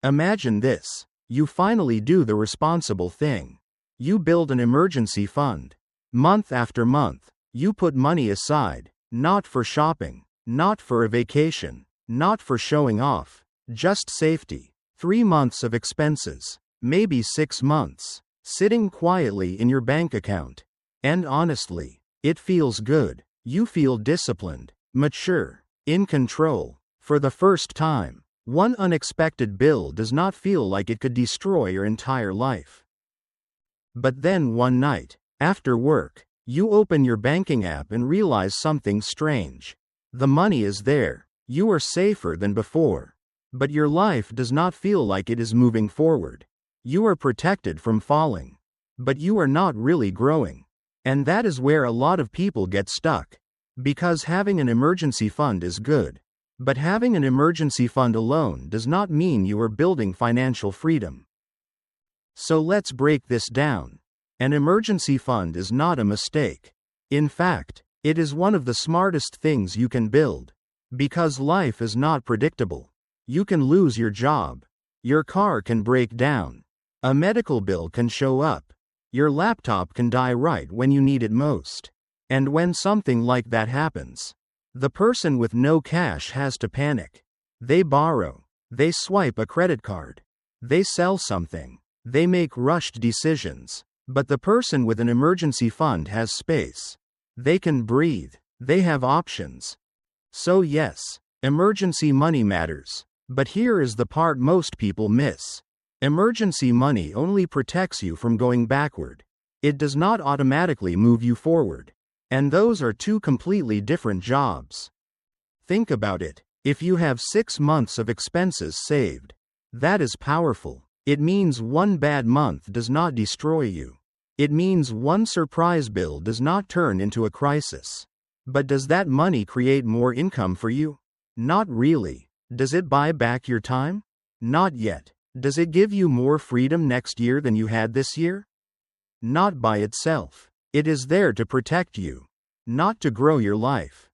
Imagine this. You finally do the responsible thing. You build an emergency fund. Month after month, you put money aside, not for shopping, not for a vacation, not for showing off, just safety. 3 months of expenses, maybe 6 months, sitting quietly in your bank account. And honestly, it feels good. You feel disciplined, mature, in control. For the first time, one unexpected bill does not feel like it could destroy your entire life. But then one night, after work, you open your banking app and realize something strange. The money is there. You are safer than before. But your life does not feel like it is moving forward. You are protected from falling. But you are not really growing. And that is where a lot of people get stuck. Because having an emergency fund is good. But having an emergency fund alone does not mean you are building financial freedom. So let's break this down. An emergency fund is not a mistake. In fact, it is one of the smartest things you can build. Because life is not predictable. You can lose your job. Your car can break down. A medical bill can show up. Your laptop can die right when you need it most. And when something like that happens, the person with no cash has to panic. They borrow. They swipe a credit card. They sell something. They make rushed decisions. But the person with an emergency fund has space. They can breathe. They have options. So yes, emergency money matters. But here is the part most people miss. Emergency money only protects you from going backward. It does not automatically move you forward. And those are two completely different jobs. Think about it. If you have 6 months of expenses saved, that is powerful. It means one bad month does not destroy you. It means one surprise bill does not turn into a crisis. But does that money create more income for you? Not really. Does it buy back your time? Not yet. Does it give you more freedom next year than you had this year? Not by itself. It is there to protect you, not to grow your life.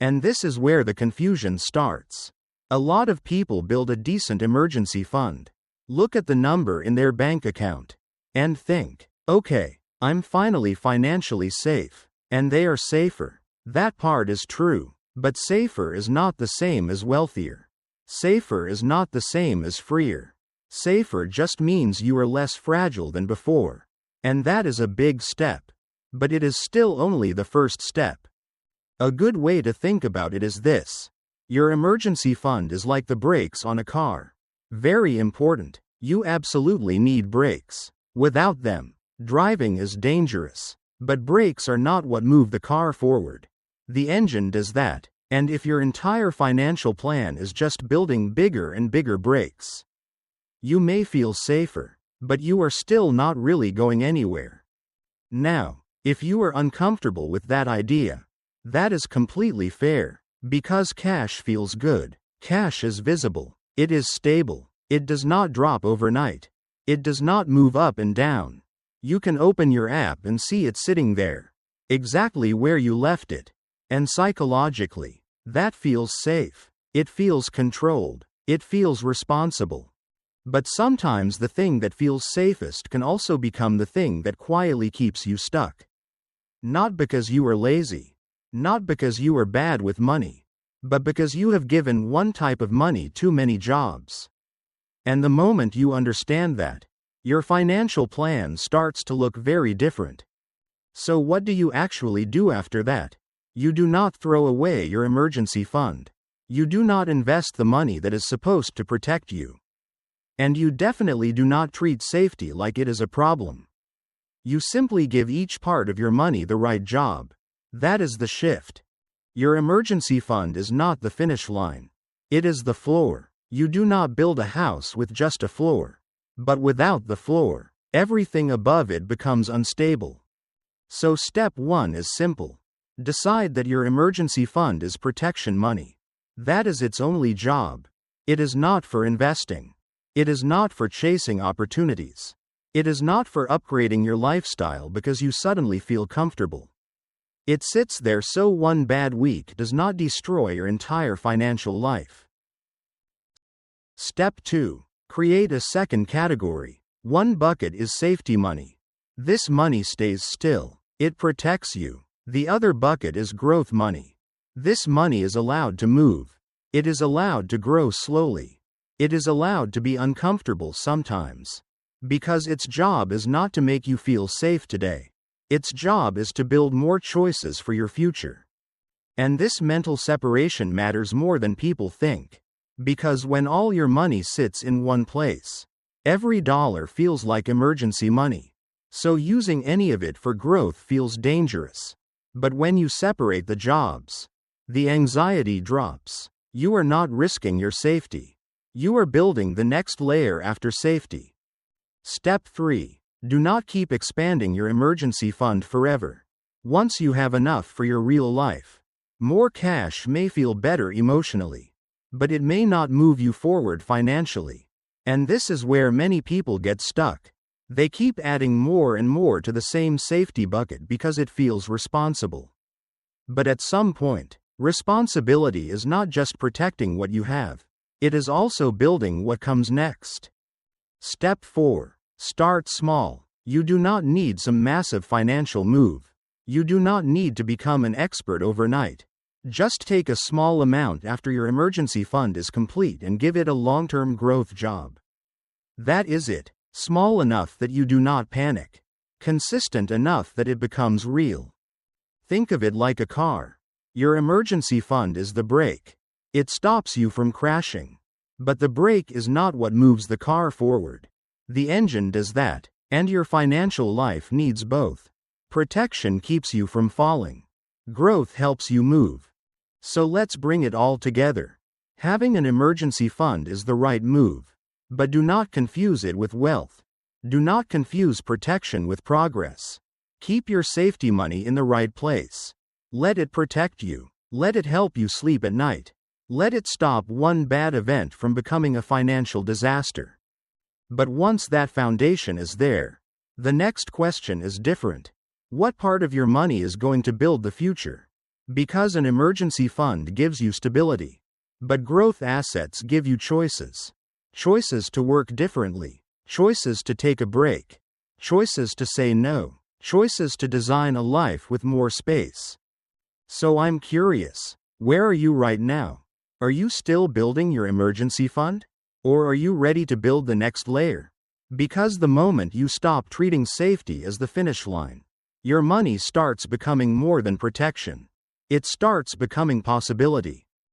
And this is where the confusion starts. A lot of people build a decent emergency fund, look at the number in their bank account, and think, okay, I'm finally financially safe. And they are safer. That part is true. But safer is not the same as wealthier. Safer is not the same as freer. Safer just means you are less fragile than before. And that is a big step. But it is still only the first step. A good way to think about it is this. Your emergency fund is like the brakes on a car. Very important. You absolutely need brakes. Without them, driving is dangerous. But brakes are not what move the car forward. The engine does that, and if your entire financial plan is just building bigger and bigger brakes, you may feel safer, but you are still not really going anywhere. Now, if you are uncomfortable with that idea, that is completely fair, because cash feels good. Cash is visible. It is stable. It does not drop overnight. It does not move up and down. You can open your app and see it sitting there, exactly where you left it. And psychologically, that feels safe. It feels controlled. It feels responsible. But sometimes the thing that feels safest can also become the thing that quietly keeps you stuck. Not because you are lazy. Not because you are bad with money. But because you have given one type of money too many jobs. And the moment you understand that, your financial plan starts to look very different. So what do you actually do after that? You do not throw away your emergency fund. You do not invest the money that is supposed to protect you. And you definitely do not treat safety like it is a problem. You simply give each part of your money the right job. That is the shift. Your emergency fund is not the finish line. It is the floor. You do not build a house with just a floor. But without the floor, everything above it becomes unstable. So step 1 is simple. Decide that your emergency fund is protection money. That is its only job. It is not for investing. It is not for chasing opportunities. It is not for upgrading your lifestyle because you suddenly feel comfortable. It sits there so one bad week does not destroy your entire financial life. Step 2. Create a second category. One bucket is safety money. This money stays still. It protects you. The other bucket is growth money. This money is allowed to move. It is allowed to grow slowly. It is allowed to be uncomfortable sometimes. Because its job is not to make you feel safe today. Its job is to build more choices for your future. And this mental separation matters more than people think. Because when all your money sits in one place, every dollar feels like emergency money. So using any of it for growth feels dangerous. But when you separate the jobs, the anxiety drops. You are not risking your safety. You are building the next layer after safety. Step 3. Do not keep expanding your emergency fund forever. Once you have enough for your real life, more cash may feel better emotionally, but it may not move you forward financially. And this is where many people get stuck. They keep adding more and more to the same safety bucket because it feels responsible. But at some point, responsibility is not just protecting what you have, it is also building what comes next. Step 4. Start small. You do not need some massive financial move. You do not need to become an expert overnight. Just take a small amount after your emergency fund is complete and give it a long-term growth job. That is it. Small enough that you do not panic. Consistent enough that it becomes real. Think of it like a car. Your emergency fund is the brake. It stops you from crashing. But the brake is not what moves the car forward. The engine does that, and your financial life needs both. Protection keeps you from falling. Growth helps you move. So let's bring it all together. Having an emergency fund is the right move. But do not confuse it with wealth. Do not confuse protection with progress. Keep your safety money in the right place. Let it protect you. Let it help you sleep at night. Let it stop one bad event from becoming a financial disaster. But once that foundation is there, the next question is different. What part of your money is going to build the future? Because an emergency fund gives you stability. But growth assets give you choices. Choices to work differently. Choices to take a break. Choices to say no. Choices to design a life with more space. So I'm curious, where are you right now? Are you still building your emergency fund? Or are you ready to build the next layer? Because the moment you stop treating safety as the finish line, your money starts becoming more than protection. It starts becoming possibility.